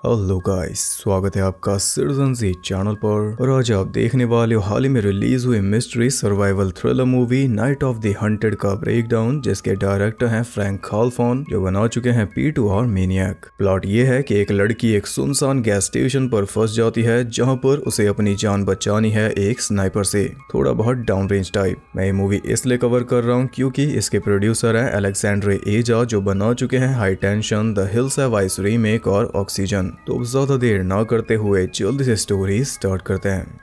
Hello guys, स्वागत है आपका सिटीजन जी चैनल पर। और आज आप देखने वाले हो हाल ही में रिलीज हुई mystery survival thriller movie night of the hunted का ब्रेकडाउन, जिसके डायरेक्टर हैं फ्रैंक खालफॉन, जो बना चुके हैं P2 और मैनिएक। प्लॉट ये है कि एक लड़की एक सुनसान गैस स्टेशन पर फंस जाती है, जहां पर उसे अपनी जान बचानी है एक स्नाइपर से, थोड़ा बहुत डाउन रेंज टाइप। मैं ये मूवी इसलिए कवर कर रहा हूँ क्योंकि इसके प्रोड्यूसर हैं अलेक्जेंड्रे एजा, जो बना चुके हैं high tension, the hills have ice remake और ऑक्सीजन। तो अब ज्यादा देर ना करते हुए जल्दी से स्टोरी स्टार्ट करते हैं।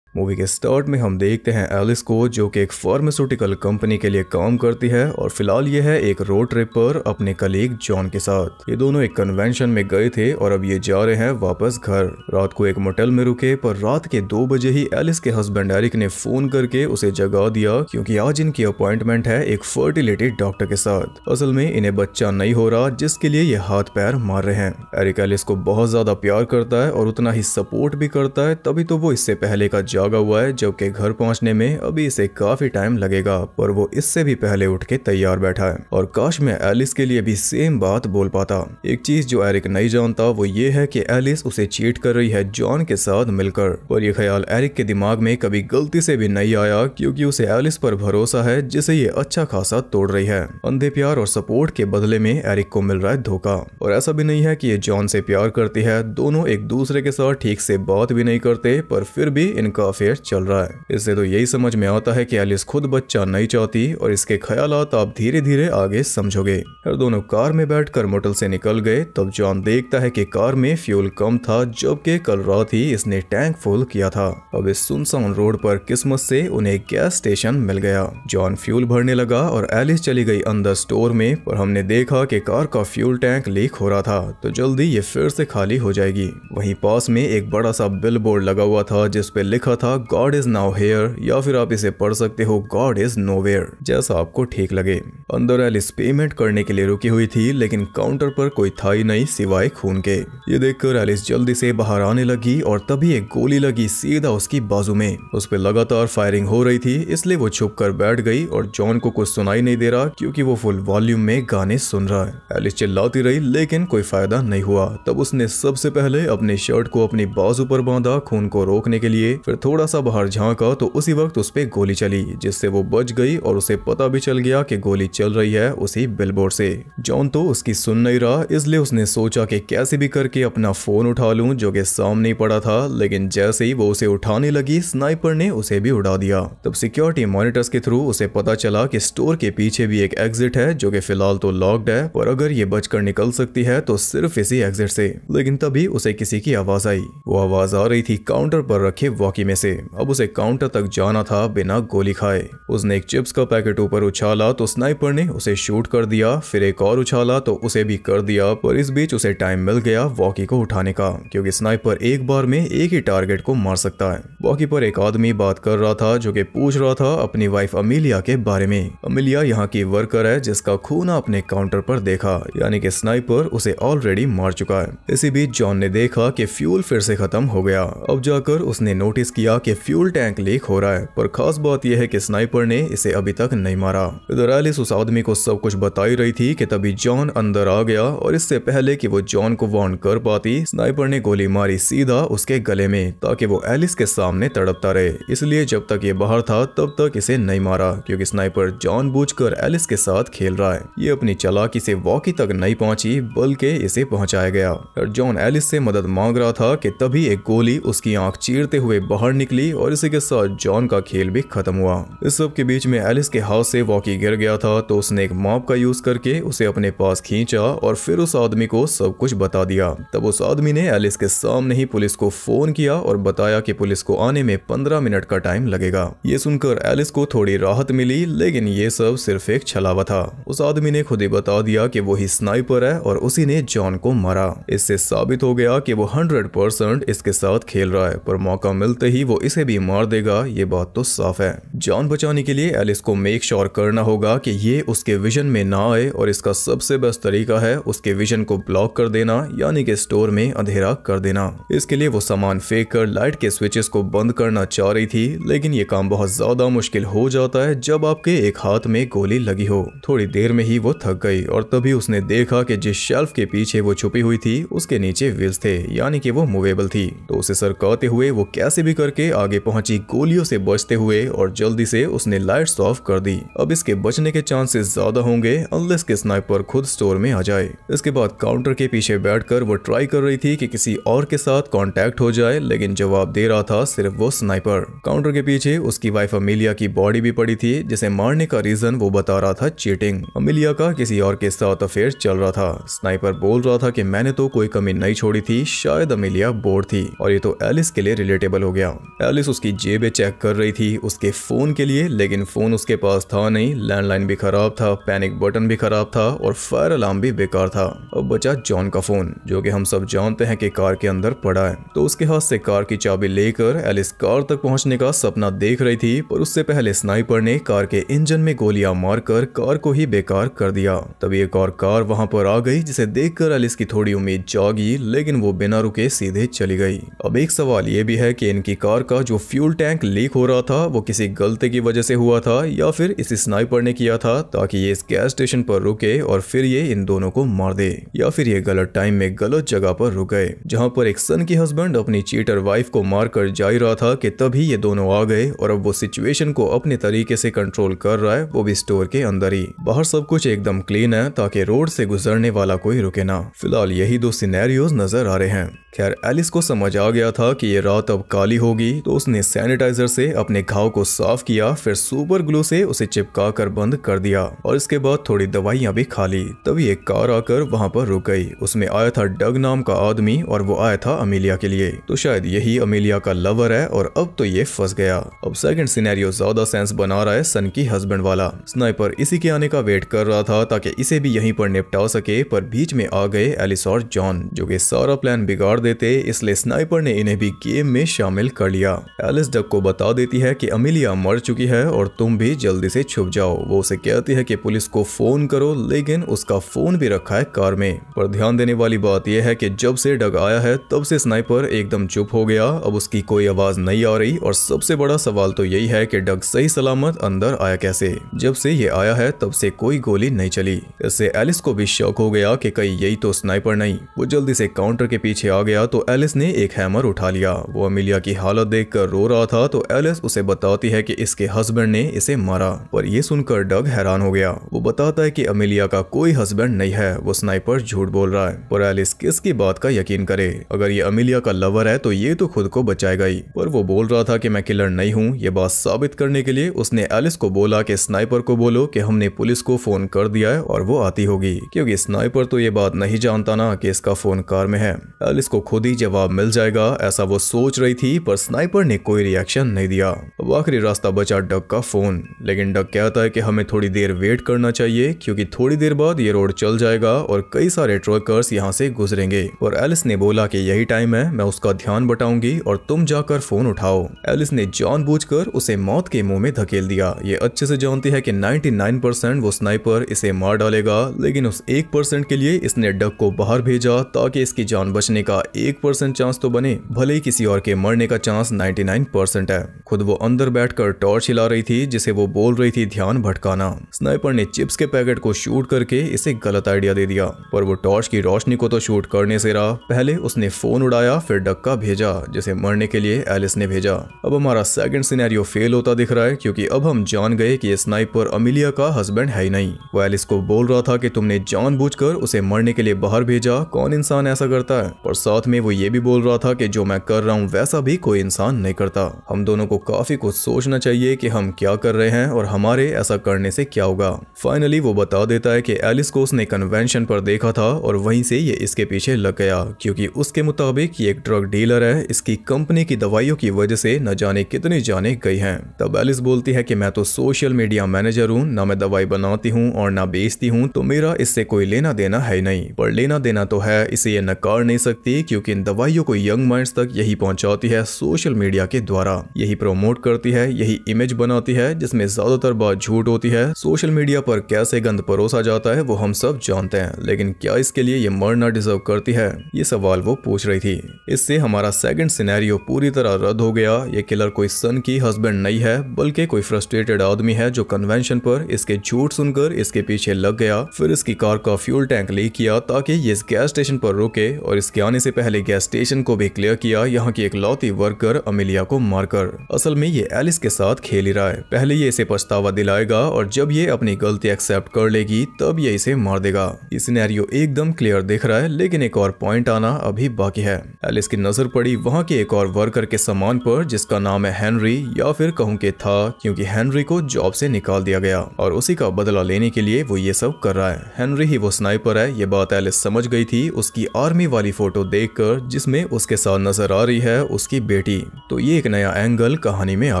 मूवी के स्टार्ट में हम देखते हैं एलिस को, जो कि एक फार्मास्यूटिकल कंपनी के लिए काम करती है और फिलहाल ये है एक रोड ट्रिप पर अपने कलीग जॉन के साथ। ये दोनों एक कन्वेंशन में गए थे और अब ये जा रहे हैं वापस घर। रात को एक मोटेल में रुके, पर रात के 2 बजे ही एलिस के हस्बैंड एरिक ने फोन करके उसे जगा दिया, क्योंकि आज इनकी अपॉइंटमेंट है एक फर्टिलिटी डॉक्टर के साथ। असल में इन्हें बच्चा नहीं हो रहा, जिसके लिए ये हाथ पैर मार रहे हैं। एरिक एलिस को बहुत ज्यादा प्यार करता है और उतना ही सपोर्ट भी करता है, तभी तो वो इससे पहले का जागा हुआ है, जबकि घर पहुंचने में अभी इसे काफी टाइम लगेगा, पर वो इससे भी पहले उठ के तैयार बैठा है। और काश मैं एलिस के लिए भी सेम बात बोल पाता। एक चीज जो एरिक नहीं जानता वो ये है कि एलिस उसे चीट कर रही है जॉन के साथ मिलकर। और ये ख्याल एरिक के दिमाग में कभी गलती से भी नहीं आया, क्योंकि उसे एलिस पर भरोसा है, जिसे ये अच्छा खासा तोड़ रही है। अंधे प्यार और सपोर्ट के बदले में एरिक को मिल रहा है धोखा। और ऐसा भी नहीं है कि ये जॉन से प्यार करती है, दोनों एक दूसरे के साथ ठीक से बात भी नहीं करते, पर फिर भी इनका अफेयर चल रहा है। इससे तो यही समझ में आता है कि एलिस खुद बच्चा नहीं चाहती, और इसके ख्यालात आप धीरे धीरे आगे समझोगे। फिर दोनों कार में बैठकर मोटेल से निकल गए, तब जॉन देखता है कि कार में फ्यूल कम था, जबकि कल रात ही इसने टैंक फुल किया था। अब इस सुनसान रोड पर किस्मत से उन्हें गैस स्टेशन मिल गया। जॉन फ्यूल भरने लगा और एलिस चली गई अंदर स्टोर में, पर हमने देखा कि कार का फ्यूल टैंक लीक हो रहा था, तो जल्दी ये फिर से खाली हो जाएगी। वहीं पास में एक बड़ा सा बिल बोर्ड लगा हुआ था, जिसपे लिखा था गॉड इज नाउ हियर, या फिर आप इसे पढ़ सकते हो गॉड इज नोवेयर, जैसा आपको ठीक लगे। अंदर एलिस पेमेंट करने के लिए रुकी हुई थी, लेकिन काउंटर पर कोई था ही नहीं सिवाय खून के। ये देखकर एलिस जल्दी से बाहर आने लगी, और तभी एक गोली लगी सीधा उसकी बाजू में। उस पर लगातार फायरिंग हो रही थी, इसलिए वो छुप कर बैठ गई, और जॉन को कुछ सुनाई नहीं दे रहा, क्योंकि वो फुल वॉल्यूम में गाने सुन रहा है। एलिस चिल्लाती रही, लेकिन कोई फायदा नहीं हुआ। तब उसने सबसे पहले अपने शर्ट को अपनी बाजू पर बांधा खून को रोकने के लिए, फिर थोड़ा सा बाहर झांका तो उसी वक्त उस पे गोली चली, जिससे वो बच गई, और उसे पता भी चल गया कि गोली चल रही है उसी बिलबोर्ड से। जॉन तो उसकी सुन नहीं रहा, इसलिए उसने सोचा कि कैसे भी करके अपना फोन उठा लूं, जो कि सामने ही पड़ा था। लेकिन जैसे ही वो उसे उठाने लगी, स्नाइपर ने उसे भी उड़ा दिया। तब सिक्योरिटी मॉनिटर्स के थ्रू उसे पता चला कि स्टोर के पीछे भी एक एग्जिट है, जो कि फिलहाल तो लॉक्ड है, पर अगर ये बचकर निकल सकती है तो सिर्फ इसी एग्जिट से। लेकिन तभी उसे किसी की आवाज आई। वो आवाज आ रही थी काउंटर पर रखे वॉकी में से। अब उसे काउंटर तक जाना था बिना गोली खाए। उसने एक चिप्स का पैकेट ऊपर उछाला तो स्नाइपर ने उसे शूट कर दिया, फिर एक और उछाला तो उसे भी कर दिया, पर इस बीच उसे टाइम मिल गया वॉकी को उठाने का, क्योंकि स्नाइपर एक बार में एक ही टारगेट को मार सकता है। वॉकी पर एक आदमी बात कर रहा था, जो कि पूछ रहा था अपनी वाइफ अमीलिया के बारे में। अमीलिया यहाँ की वर्कर है, जिसका खून अपने काउंटर पर देखा, यानी कि स्नाइपर उसे ऑलरेडी मार चुका है। इसी बीच जॉन ने देखा कि फ्यूल फिर से खत्म हो गया। अब जाकर उसने नोटिस किया कि फ्यूल टैंक लीक हो रहा है, पर खास बात यह है कि स्नाइपर ने इसे अभी तक नहीं मारा। इधर एलिस उस आदमी को सब कुछ बता ही रही थी कि तभी जॉन अंदर आ गया, और इससे पहले कि वो जॉन को वार्न कर पाती, स्नाइपर ने गोली मारी सीधा उसके गले में, ताकि वो एलिस के सामने तड़पता रहे। इसलिए जब तक ये बाहर था तब तक इसे नहीं मारा, क्योंकि स्नाइपर जानबूझकर एलिस के साथ खेल रहा है। ये अपनी चालाकी से वॉकी तक नहीं पहुंची, बल्कि इसे पहुंचाया गया। और जॉन एलिस से मदद मांग रहा था कि तभी एक गोली उसकी आंख चीरते हुए बाहर निकली, और इसी के साथ जॉन का खेल भी खत्म हुआ। इस सब के बीच में एलिस के हाथ से वॉकी गिर गया था, तो उसने एक मॉप का यूज करके उसे अपने पास खींचा, और फिर उस आदमी को सब कुछ बता दिया। तब उस आदमी ने एलिस के सामने ही पुलिस को फोन किया और बताया कि पुलिस को आने में 15 मिनट का टाइम लगेगा। ये सुनकर एलिस को थोड़ी राहत मिली, लेकिन ये सब सिर्फ एक छलावा था। उस आदमी ने खुद ही बता दिया कि वो ही स्नाइपर है, और उसी ने जॉन को मारा। इससे साबित हो गया कि वो 100% इसके साथ खेल रहा है, पर मौका मिलते ही वो इसे भी मार देगा, ये बात तो साफ है। जान बचाने के लिए एलिस को मेक श्योर करना होगा कि ये उसके विजन में ना आए और इसका सबसे बेस्ट तरीका है उसके विजन को ब्लॉक कर देना, यानी कि स्टोर में अंधेरा कर देना। इसके लिए वो सामान फेंक कर लाइट के स्विचेस को बंद करना चाह रही थी, लेकिन ये काम बहुत ज्यादा मुश्किल हो जाता है जब आपके एक हाथ में गोली लगी हो। थोड़ी देर में ही वो थक गई और तभी उसने देखा कि जिस शेल्फ के पीछे वो छुपी हुई थी उसके नीचे व्हील्स थे, यानी कि वो मूवेबल थी। तो उसे सरकाते हुए वो कैसे भी करके आगे पहुंची, गोलियों से बचते हुए, और जल्दी से उसने लाइट्स ऑफ कर दी। अब इसके बचने के चांसेस ज्यादा होंगे अनलेस के स्नाइपर खुद स्टोर में आ जाए। इसके बाद काउंटर के पीछे बैठकर वो ट्राई कर रही थी कि किसी और के साथ कांटेक्ट हो जाए, लेकिन जवाब दे रहा था सिर्फ वो स्नाइपर। काउंटर के पीछे उसकी वाइफ अमेलिया की बॉडी भी पड़ी थी, जिसे मारने का रीजन वो बता रहा था चीटिंग। अमेलिया का किसी और के साथ अफेयर चल रहा था। स्नाइपर बोल रहा था कि मैंने तो कोई कमी नहीं छोड़ी थी, शायद अमेलिया बोर्ड थी। और ये तो एलिस के लिए रिलेटेबल हो गया। एलिस उसकी जेबें चेक कर रही थी उसके फोन के लिए, लेकिन फोन उसके पास था नहीं, लैंडलाइन भी खराब था, पैनिक बटन भी खराब था और फायर अलार्म भी बेकार था। अब बचा जॉन का फोन, जो कि हम सब जानते हैं कि कार के अंदर पड़ा है। तो उसके हाथ से कार की चाबी लेकर एलिस कार तक पहुंचने का सपना देख रही थी, पर उससे पहले स्नाइपर ने कार के इंजन में गोलियां मारकर कार को ही बेकार कर दिया। तभी एक और कार वहां पर आ गई, जिसे देखकर एलिस की थोड़ी उम्मीद जागी, लेकिन वो बिना रुके सीधे चली गई। अब एक सवाल ये भी है कि इनकी कार का जो फ्यूल टैंक लीक हो रहा था वो किसी गलती की वजह से हुआ था, या फिर इसी स्नाइपर ने किया था ताकि ये इस गैस स्टेशन पर रुके और फिर ये इन दोनों को मार दे, या फिर ये गलत टाइम में गलत जगह पर रुक गए, जहां पर एक सन की हस्बैंड अपनी चीटर वाइफ को मार कर जा ही रहा था कि तभी ये दोनों आ गए और अब वो सिचुएशन को अपने तरीके से कंट्रोल कर रहा है, वो भी स्टोर के अंदर ही। बाहर सब कुछ एकदम क्लीन है ताकि रोड से गुजरने वाला कोई रुके ना। फिलहाल यही दो सिनेरियोज नजर आ रहे हैं। खैर एलिस को समझ आ गया था कि ये रात अब काली होगी, तो उसने सैनिटाइजर से अपने घाव को साफ किया, फिर सुपर ग्लू से उसे चिपका कर बंद कर दिया और इसके बाद थोड़ी दवाइयां भी खा ली। तभी एक कार आकर वहां पर रुक गई। उसमें आया था डग नाम का आदमी और वो आया था अमेलिया के लिए। तो शायद यही अमेलिया का लवर है और अब तो ये फंस गया। अब सेकंड सिनेरियो ज्यादा सेंस बना रहा है, सन की हस्बैंड वाला। स्नाइपर इसी के आने का वेट कर रहा था ताकि इसे भी यहीं पर निपटा सके, पर बीच में आ गए एलिस और जॉन, जो कि सारा प्लान बिगाड़ देते, इसलिए स्नाइपर ने इन्हें भी गेम में शामिल कर लिया। एलिस डग को बता देती है कि अमेलिया मर चुकी है और तुम भी जल्दी से छुप जाओ। वो उसे कहती है कि पुलिस को फोन करो, लेकिन उसका फोन भी रखा है कार में। पर ध्यान देने वाली बात यह है कि जब से डग आया है तब से स्नाइपर एकदम चुप हो गया। अब उसकी कोई आवाज नहीं आ रही और सबसे बड़ा सवाल तो यही है कि डग सही सलामत अंदर आया कैसे। जब से ये आया है तब से कोई गोली नहीं चली। इससे एलिस को भी शक हो गया कि कहीं यही तो स्नाइपर नहीं। वो जल्दी से काउंटर के पीछे आ गया तो एलिस ने एक हैमर उठा लिया। वो अमेलिया की हालत देखकर रो रहा था तो एलिस उसे बताती है कि इसके हस्बैंड ने इसे मारा। पर यह सुनकर डग हैरान हो गया। वो बताता है कि अमेलिया का कोई हस्बैंड नहीं है, वो स्नाइपर झूठ बोल रहा है। पर एलिस किसकी बात का यकीन करे? अगर ये अमेलिया का लवर है तो ये तो खुद को बचाएगा ही। पर वो बोल रहा था कि मैं किलर नहीं हूँ। ये बात साबित करने के लिए उसने एलिस को बोला कि स्नाइपर को बोलो कि हमने पुलिस को फोन कर दिया है और वो आती होगी, क्योंकि स्नाइपर तो ये बात नहीं जानता ना कि इसका फोन कार में है। एलिस को खुद ही जवाब मिल जाएगा ऐसा वो सोच रही थी, पर स्नाइपर ने कोई रिएक्शन नहीं दिया। अब आखिरी रास्ता बचा डग का फोन, लेकिन डग कहता है कि हमें थोड़ी देर वेट करना चाहिए क्योंकि थोड़ी देर बाद ये रोड चल जाएगा और कई सारे ट्रकर्स यहाँ से गुजरेंगे। और एलिस ने बोला कि यही टाइम है, मैं उसका ध्यान बटाऊंगी और तुम जाकर फोन उठाओ। एलिस ने जानबूझकर उसे मौत के मुंह में धकेल दिया। ये अच्छे से जानती है कि 99% वो स्नाइपर इसे मार डालेगा, लेकिन उस 1% के लिए इसने डग को बाहर भेजा ताकि इसकी जान बचने का 1% चांस तो बने, भले ही किसी और के मरने का चांस 99% है। खुद वो अंदर बैठकर टॉर्च हिला रही थी जिसे वो बोल रही थी ध्यान भटकाना। स्नाइपर ने चिप्स के पैकेट को शूट करके इसे गलत आइडिया दे दिया, पर वो टॉर्च की रोशनी को तो शूट करने से रहा। पहले उसने फोन उड़ाया, फिर डग का भेजा जिसे मरने के लिए एलिस ने भेजा। अब हमारा सेकंड सिनेरियो फेल होता दिख रहा है क्योंकि अब हम जान गए कि ये स्नाइपर अमेलिया का हस्बैंड है ही नहीं। वो एलिस को बोल रहा था कि तुमने जानबूझकर उसे मरने के लिए बाहर भेजा, कौन इंसान ऐसा करता है? और साथ में वो ये भी बोल रहा था कि जो मैं कर रहा हूँ वैसा भी कोई इंसान नहीं करता। हम दोनों को काफी कुछ सोचना चाहिए कि हम क्या कर रहे हैं और हमारे ऐसा करने से क्या होगा। फाइनली वो बता देता है कि एलिस को उसने कन्वेंशन पर देखा था और वहीं से ये इसके पीछे लग गया, क्योंकि उसके मुताबिक ये एक ड्रग डीलर है। इसकी कंपनी की दवाइयों की वजह से न जाने कितनी जाने गई हैं। तब एलिस बोलती है कि मैं तो सोशल मीडिया मैनेजर हूँ, ना मैं दवाई बनाती हूँ और ना बेचती हूँ, तो मेरा इससे कोई लेना देना है नहीं। पर लेना देना तो है, इसे ये नकार नहीं सकती क्योंकि इन दवाइयों को यंग माइंड्स तक यही पहुंचाती है। सोशल मीडिया के द्वारा। यही प्रमोट करती है, यही इमेज बनाती है जिसमें ज्यादातर बात झूठ होती है। सोशल मीडिया पर कैसे गंद परोसा जाता है वो हम सब जानते हैं, लेकिन क्या इसके लिए ये मरना डिजर्व करती है? ये सवाल वो पूछ रही थी। इससे हमारा सेकंड सिनेरियो पूरी तरह रद्द हो गया। ये किलर कोई सन की हस्बैंड नहीं है, बल्कि कोई फ्रस्ट्रेटेड आदमी है जो कन्वेंशन पर इसके झूठ सुनकर इसके पीछे लग गया, फिर इसकी कार का फ्यूल टैंक लीक किया ताकि ये इस गैस स्टेशन पर रुके, और इसके आने से पहले गैस स्टेशन को भी क्लियर किया यहाँ की एक लौती वर्कर अमेलिया को मारकर। असल में ये एलिस के साथ खेल ही रहा है। पहले ये इसे पछतावा दिलाएगा और जब ये अपनी गलती एक्सेप्ट कर लेगी तब ये इसे मार देगा। ये सिनेरियो एकदम क्लियर दिख रहा है, लेकिन एक और पॉइंट आना अभी बाकी है। एलिस की नजर पड़ी वहाँ के एक और वर्कर के सामान पर जिसका नाम है हेनरी, या फिर कहूँ कि था, क्योंकि हेनरी को जॉब से निकाल दिया गया और उसी का बदला लेने के लिए वो ये सब कर रहा है। हेनरी ही वो स्नाइपर है। ये बात एलिस समझ गई थी उसकी आर्मी वाली फोटो देखकर, जिसमें उसके साथ नजर आ रही है उसकी बेटी। तो ये एक नया एंगल कहानी में आ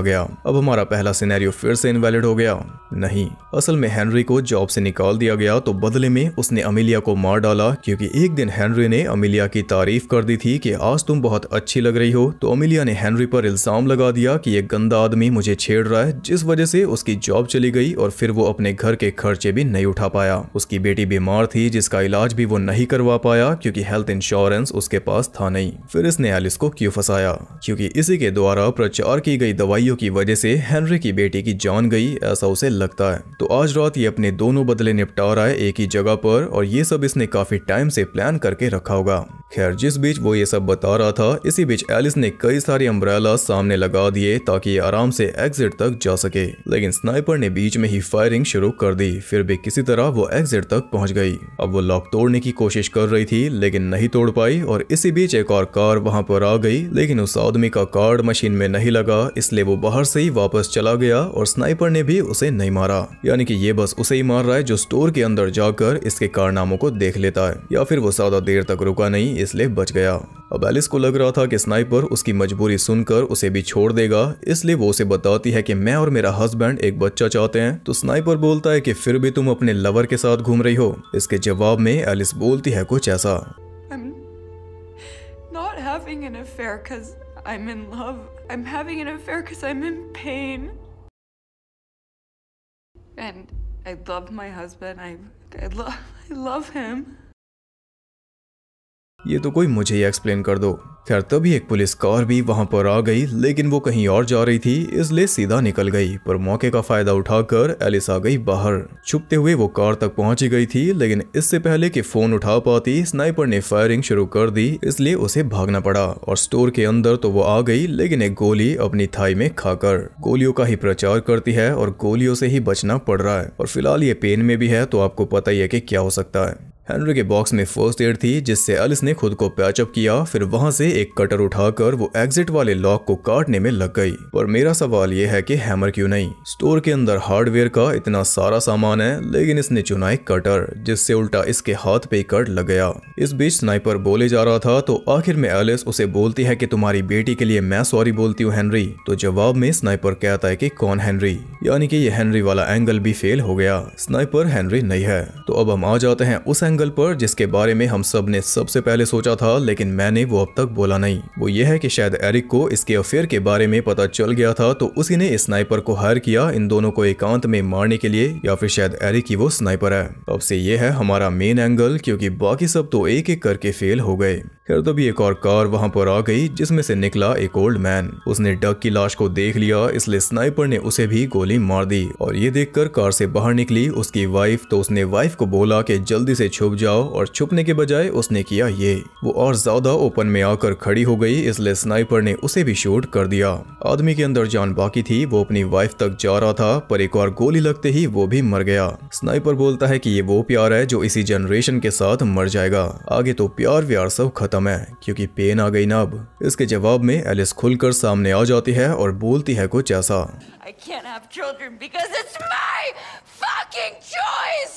गया। अब हमारा पहला सिनेरियो फिर से इनवैलिड हो गया। नहीं, असल में हेनरी को जॉब से निकाल दिया गया तो बदले में उसने अमेलिया को मार डाला, क्योंकि एक दिन हेनरी ने अमेलिया की तारीफ कर दी थी कि आज तुम बहुत अच्छी लग रही हो। तो अमेलिया ने हेनरी पर इल्जाम लगा दिया कि ये गंदा आदमी मुझे छेड़ रहा है, जिस वजह से उसकी जॉब चली गई और फिर वो अपने घर के खर्चे भी नहीं उठा पाया। उसकी बेटी बीमार थी जिसका इलाज भी वो नहीं करवा पाया क्योंकि हेल्थ इंश्योरेंस उसके पास था नहीं। फिर इसने एलिस को क्यों फंसाया? क्योंकि इसी के द्वारा प्रचार की गई दवाइयों की वजह से हेनरी की बेटी की जान गई, ऐसा उसे लगता है। तो आज रात ये अपने दोनों बदले निपटा रहा है एक ही जगह पर, और ये सब इसने काफी टाइम से प्लान करके रखा होगा। खैर, जिस बीच वो ये सब बता रहा था, इसी बीच एलिस ने कई सारी अम्ब्रेला सामने लगा दिए ताकि ये आराम से एग्जिट तक जा सके, लेकिन स्नाइपर ने बीच में ही फायरिंग शुरू कर दी। फिर भी किसी तरह वो एग्जिट तक पहुंच गई। अब वो लॉक तोड़ने की कोशिश कर रही थी लेकिन नहीं तोड़ पाई, और इसी बीच एक और कार वहां पर आ गई, लेकिन उस आदमी का कार्ड मशीन में नहीं लगा, इसलिए वो बाहर से ही वापस चला गया और स्नाइपर ने भी उसे नहीं मारा। यानी कि ये बस उसे ही मार रहा है जो स्टोर के अंदर जाकर इसके कारनामों को देख लेता है, या फिर वो ज्यादा देर तक रुका नहीं इसलिए बच गया। अब एलिस को लग रहा था कि स्नाइपर उसकी मजबूरी सुनकर उसे भी छोड़ देगा, इसलिए वो उसे बताती है कि मैं और मेरा हस्बैंड एक बच्चा चाहते हैं। तो स्नाइपर बोलता है कि फिर भी तुम अपने लवर के साथ घूम रही हो। इसके जवाब में एलिस बोलती है कुछ ऐसा, I'm not having an affair 'cause I'm in love. I'm having an affair 'cause I'm in pain. And I love my husband. I love him. ये तो कोई मुझे ही एक्सप्लेन कर दो। खैर, तभी एक पुलिस कार भी वहां पर आ गई, लेकिन वो कहीं और जा रही थी इसलिए सीधा निकल गई। पर मौके का फायदा उठाकर एलिस आ गई बाहर। छुपते हुए वो कार तक पहुंची गई थी, लेकिन इससे पहले कि फोन उठा पाती स्नाइपर ने फायरिंग शुरू कर दी, इसलिए उसे भागना पड़ा। और स्टोर के अंदर तो वो आ गई, लेकिन एक गोली अपनी थाई में खाकर। गोलियों का ही प्रचार करती है और गोलियों से ही बचना पड़ रहा है, और फिलहाल ये पेन में भी है, तो आपको पता ही है कि क्या हो सकता है। हेनरी के बॉक्स में फर्स्ट एड थी जिससे एलिस ने खुद को पैचअप किया। फिर वहां से एक कटर उठाकर वो एग्जिट वाले लॉक को काटने में लग गई। पर मेरा सवाल ये है कि हैमर क्यों नहीं? स्टोर के अंदर हार्डवेयर का इतना सारा सामान है, लेकिन इसने चुना एक कटर, जिससे उल्टा इसके हाथ पे कट लग गया। इस बीच स्नाइपर बोले जा रहा था, तो आखिर में एलिस उसे बोलती है कि तुम्हारी बेटी के लिए मैं सॉरी बोलती हूँ हेनरी। तो जवाब में स्नाइपर कहता है कि कौन हेनरी, यानी कि ये हेनरी वाला एंगल भी फेल हो गया। स्नाइपर हेनरी नहीं है। तो अब हम आ जाते हैं उस एंगल पर जिसके बारे में हम सब ने सबसे पहले सोचा था, लेकिन मैंने वो अब तक बोला नहीं। वो ये है कि शायद एरिक को इसके अफेयर के बारे में पता चल गया था, तो उसी ने इस स्नाइपर को हायर किया इन दोनों को एकांत में मारने के लिए, या फिर शायद एरिक ही वो स्नाइपर है। अब से ये है हमारा मेन एंगल, क्योंकि बाकी सब तो एक एक करके फेल हो गए। खैर, तभी एक और कार वहां पर आ गई जिसमें से निकला एक ओल्ड मैन। उसने डग की लाश को देख लिया, इसलिए स्नाइपर ने उसे भी गोली मार दी। और ये देखकर कार से बाहर निकली उसकी वाइफ, तो उसने वाइफ को बोला कि जल्दी से छुप जाओ, और छुपने के बजाय उसने किया ये। वो और ज्यादा ओपन में आकर खड़ी हो गई, इसलिए स्नाइपर ने उसे भी शूट कर दिया। आदमी के अंदर जान बाकी थी, वो अपनी वाइफ तक जा रहा था, पर एक और गोली लगते ही वो भी मर गया। स्नाइपर बोलता है कि ये वो प्यार है जो इसी जनरेशन के साथ मर जाएगा, आगे तो प्यार व्यार सब खत्म है, क्योंकि पेन आ गई ना अब। इसके जवाब में एलिस खुलकर सामने आ जाती है और बोलती है कुछ ऐसा, I can't have children because it's my fucking choice.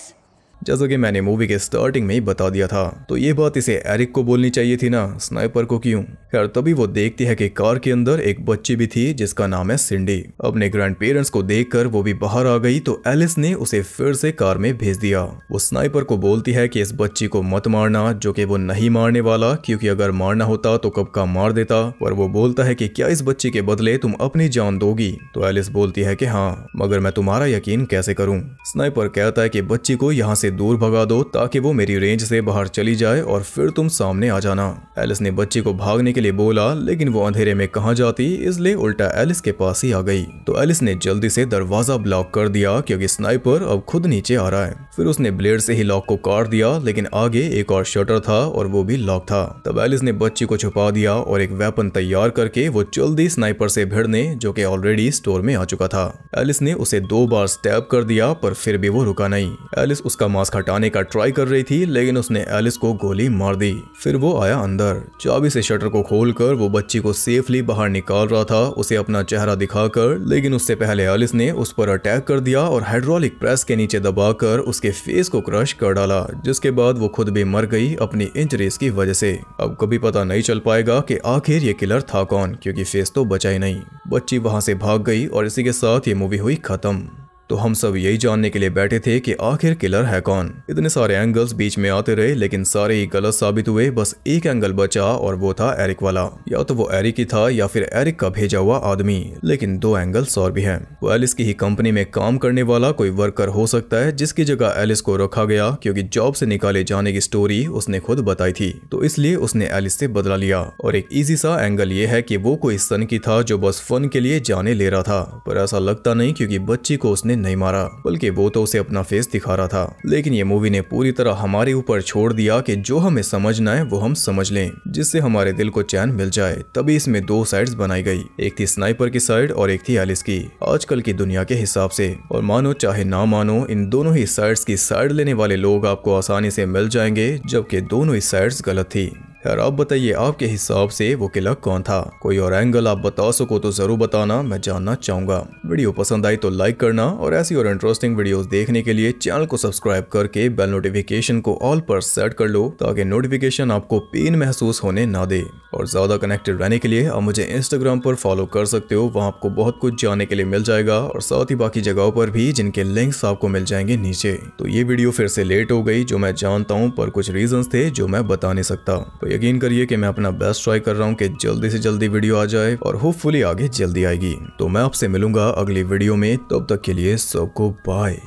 जैसा कि मैंने मूवी के स्टार्टिंग में ही बता दिया था। तो ये बात इसे एरिक को बोलनी चाहिए थी ना, स्नाइपर को क्यों? खैर तभी वो देखती है कि कार के अंदर एक बच्ची भी थी जिसका नाम है सिंडी। अपने ग्रैंड पेरेंट्स को देखकर वो भी बाहर आ गई तो एलिस ने उसे फिर से कार में भेज दिया। वो स्नाइपर को बोलती है कि इस बच्ची को मत मारना, जो कि वो नहीं मारने वाला, क्योंकि अगर मारना होता तो कब का मार देता। पर वो बोलता है कि क्या इस बच्ची के बदले तुम अपनी जान दोगी? तो एलिस बोलती है कि हाँ, मगर मैं तुम्हारा यकीन कैसे करूं? स्नाइपर कहता है कि बच्ची को यहाँ से दूर भगा दो ताकि वो मेरी रेंज से बाहर चली जाए और फिर तुम सामने आ जाना। एलिस ने बच्ची को भागने के लिए बोला, लेकिन वो अंधेरे में कहाँ जाती, इसलिए उल्टा एलिस के पास ही आ गई। तो एलिस ने जल्दी से दरवाजा ब्लॉक कर दिया क्योंकि स्नाइपर अब खुद नीचे आ रहा है। फिर उसने ब्लेड से ही लॉक को काट दिया, लेकिन आगे एक और शटर था और वो भी लॉक था। तब एलिस ने बच्ची को छुपा दिया और एक वेपन तैयार करके वो जल्दी स्नाइपर से भिड़ने, जो कि ऑलरेडी स्टोर में आ चुका था। एलिस ने उसे 2 बार स्टैब कर दिया पर फिर भी वो रुका नहीं। एलिस उसका मास्क हटाने का ट्राई कर रही थी, लेकिन उसने एलिस को गोली मार दी। फिर वो आया अंदर, चाबी से शटर को खोलकर वो बच्ची को सेफली बाहर निकाल रहा था, उसे अपना चेहरा दिखाकर। लेकिन उससे पहले एलिस ने उस पर अटैक कर दिया और हाइड्रोलिक प्रेस के नीचे दबाकर उसके फेस को क्रश कर डाला, जिसके बाद वो खुद भी मर गई अपनी इंजरीज की वजह से। अब कभी पता नहीं चल पाएगा कि आखिर ये किलर था कौन, क्योंकि फेस तो बचा ही नहीं। बच्ची वहां से भाग गई और इसी के साथ ये मूवी हुई खत्म। तो हम सब यही जानने के लिए बैठे थे कि आखिर किलर है कौन। इतने सारे एंगल्स बीच में आते रहे, लेकिन सारे ही गलत साबित हुए। बस एक एंगल बचा और वो था एरिक वाला। या तो वो एरिक ही था या फिर एरिक का भेजा हुआ आदमी, लेकिन 2 एंगल्स और भी हैं। वो एलिस की ही कंपनी में काम करने वाला कोई वर्कर हो सकता है, जिसकी जगह एलिस को रखा गया क्योंकि जॉब से निकाले जाने की स्टोरी उसने खुद बताई थी, तो इसलिए उसने एलिस से बदला लिया। और एक इजी सा एंगल ये है कि वो कोई सन की था जो बस फन के लिए जाने ले रहा था, पर ऐसा लगता नहीं क्योंकि बच्ची को उसने नहीं मारा, बल्कि वो तो उसे अपना फेस दिखा रहा था। लेकिन ये मूवी ने पूरी तरह हमारे ऊपर छोड़ दिया कि जो हमें समझना है वो हम समझ लें, जिससे हमारे दिल को चैन मिल जाए। तभी इसमें 2 साइड्स बनाई गई, एक थी स्नाइपर की साइड और एक थी एलिस की, आजकल की दुनिया के हिसाब से। और मानो चाहे ना मानो, इन दोनों ही साइड्स की साइड लेने वाले लोग आपको आसानी से मिल जाएंगे, जबकि दोनों ही साइड्स गलत थी। यार आप बताइए, आपके हिसाब से वो किलर कौन था? कोई और एंगल आप बता सको तो जरूर बताना, मैं जानना चाहूंगा। वीडियो पसंद आई तो लाइक करना और ऐसी और इंटरेस्टिंग वीडियोस देखने के लिए चैनल को सब्सक्राइब करके बेल नोटिफिकेशन को ऑल पर सेट कर लो, ताकि नोटिफिकेशन आपको पेन महसूस होने ना दे। और ज्यादा कनेक्टेड रहने के लिए आप मुझे इंस्टाग्राम पर फॉलो कर सकते हो, वहाँ आपको बहुत कुछ जानने के लिए मिल जाएगा, और साथ ही बाकी जगहों पर भी, जिनके लिंक्स आपको मिल जाएंगे नीचे। तो ये वीडियो फिर से लेट हो गई, जो मैं जानता हूँ, पर कुछ रीजंस थे जो मैं बता नहीं सकता। यकीन करिए कि मैं अपना बेस्ट ट्राई कर रहा हूं कि जल्दी से जल्दी वीडियो आ जाए, और होपफुली आगे जल्दी आएगी। तो मैं आपसे मिलूंगा अगली वीडियो में, तब तक के लिए सबको बाय।